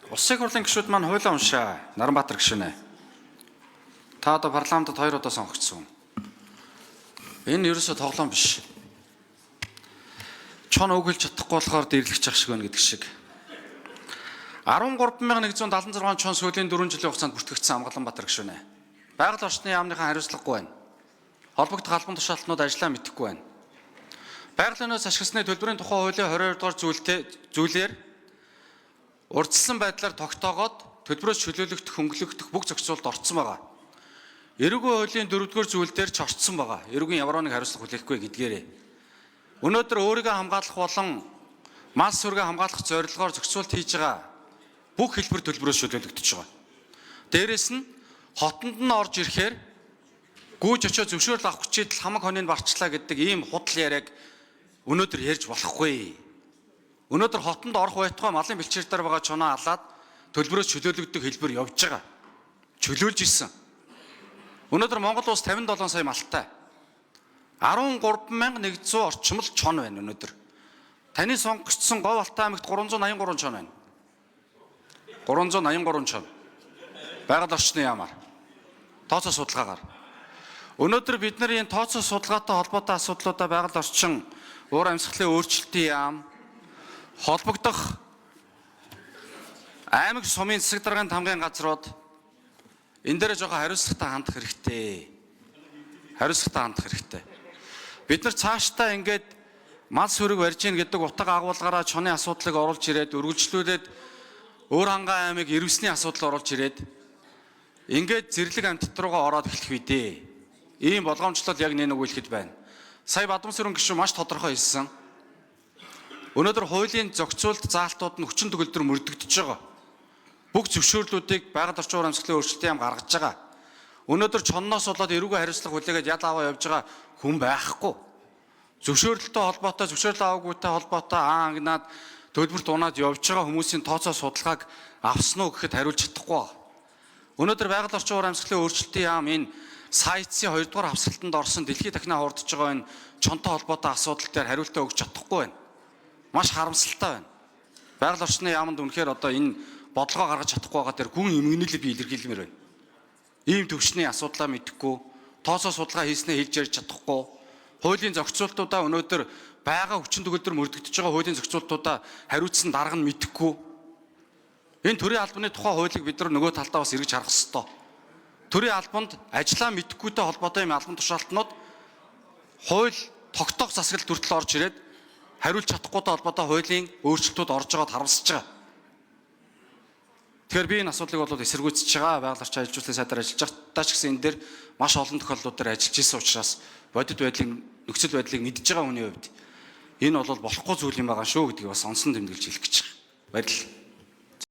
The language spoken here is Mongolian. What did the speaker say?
Улсын хурлын гишүүд маань хуулиа уншаа. Наранбаатар гишүүнэ. Та одоо парламентод 2 удаа сонгогдсон. Энэ ерөөсөө тоглоом биш. Чон өгүүлж чадахгүй болохоор дэрлэгч ах шиг байна гэдэг шиг. 13,176 чон сүүлийн 4 жилийн хугацаанд бүртгэгдсэн Амгаланбаатар гишүүнэ. Байгаль орчны яамныхаа хариуцлагагүй байна. Холбогдох албан тушаалтнууд ажиллаа мэдэхгүй байна. Байгалийн өнөөс ашигласны төлбөрийн тухай хуулийн 22 дугаар зүйлээр урьдчилсан байдлаар тогтоогоод төлбөрөөс чөлөөлөгдөх, хөнгөлөгдөх бүх зохицуулалт орцсон байгаа. Эрүүгийн хуулийн 4-р зүйлдер ч орцсон байгаа. Эрүүгийн ямар нэг хариуцлага хүлээхгүй гэдгээрээ. Өнөөдөр өөрийгөө хамгаалах болон малс сүргээ хамгаалах зорилгоор зохицуулалт хийж байгаа бүх хэлбэр төлбөрөөс чөлөөлөгдөж байгаа. Дээрээс нь хотонд нь орж ирэхээр гүйж очиод зөвшөөрөл авах хүчийтл хамаг хоныг барчлаа гэдэг ийм худал яриаг өнөөдөр ярьж болохгүй. Өнөөдөр хотонд орох байтугай малын бэлчээр дээр байгаа чоноо алаад төлбөрөөс чөлөөлөгдөх хэлбэр явж байгаа. Чөлөөлж исэн. Өнөөдөр Монгол улс 57 сая малтай. 13,100 орчим л чон байна өнөөдөр. Таны сонгогдсон Говь Алтай аймагт 383 чон байна. 383 чон. Байгаль орчны яамаар. Тооцоо судалгаагаар. Өнөөдөр бид нар энэ тооцоо судалгаатай холбоотой асуудлуудаа байгаль орчин, уур амьсгалын өөрчлөлтийн яам, холбогдох аймаг сумын засаг даргын тамгын газрууд энэ дээр жоохон хариуцлагатай хандах хэрэгтэй. Хариуцлагатай хандах хэрэгтэй. Бид нар цаашдаа ингээд мал сүрэг барьж ийн гэдэг утга агуулгаараа чоны асуудлыг оруулж ирээд үргэлжлүүлээд өөр хангаан аймаг ирвэсний асуудал оруулж ирээд ингээд зэрлэг амьтад руугаа ороод эхлэх үедээ ийм болгоомжлол яг нэг үгэлэхэд байна. Сая Бадамсүрэн гишүүн маш тодорхой хэлсэн. Өнөөдөр хуулийн зохицуулалт заалтууд нь хүчин төгөлдөр мөрдөгдөж байгаа. Бүх зөвшөөрлүүдийг байгаль орчин уур амьсгалын өөрчлөлтийн яам гаргаж байгаа. Өнөөдөр чонноос болоод эрүүгийн хариуцлага хүлээгээд ял аваа явж байгаа хүн байхгүй. Зөвшөөрлөлтөй холбоотой, зөвшөөрөл аваагүйтэй холбоотой ангнаад төлбөрт унаад явж байгаа хүмүүсийн тооцоо судалгааг авсан уу гэхэд хариулж чадахгүй байна. Өнөөдөр байгаль орчин уур амьсгалын өөрчлөлтийн яам энэ сайтсын 2 дугаар хавсгалтанд орсон дэлхийд дахинаа хурдж байгаа энэ чонтой холбоотой асуудал дээр хариултаа өгч чадахгүй байна. Маш харамсалтай байна. Байгаль орчны яамд үнэхээр одоо энэ бодлогоо гаргаж чадахгүй байгаа дээр гүн эмгэнэлээ би илэрхийлмээр байна. Ийм төвчний асуудлаа мэдэхгүй, тооцоо судалгаа хийснээ хэлж ярьж чадахгүй, хуулийн зохицуултуудаа өнөөдөр байгаа хүчин төгөлдөр мөрдөгдөж байгаа хуулийн зохицуултуудаа хариуцсан дарга нь мэдэхгүй. Энэ төрийн албаны тухай хуулийг бид нар нөгөө талдаа бас эргэж харах ёстой. Төрийн албанд ажиллаа мэдэхгүйтэй холбоотой юм албан тушаалтнууд хууль тогтоох засаглалт хүртэл орж ирээд хариулж чадахгүйтэй холбоотой хуулийн өөрчлөлтүүд орж байгааг харамсаж байгаа. Тэгэхээр би энэ асуудлыг бол эсэргүүцэж байгаа. Байгаль орчин ажилжуулалтын сайдаар ажиллаж байхдаа ч гэсэн энэ дээр маш олон тохиолдлууд дээр ажиллаж исэн учраас бодит байдлын нөхцөл байдлыг мэдж байгаа хүний хувьд энэ бол болохгүй зүйл юм байгаа шүү гэдгийг бас онцлон тэмдэглэж хэлэх гэж байна. Баярлалаа.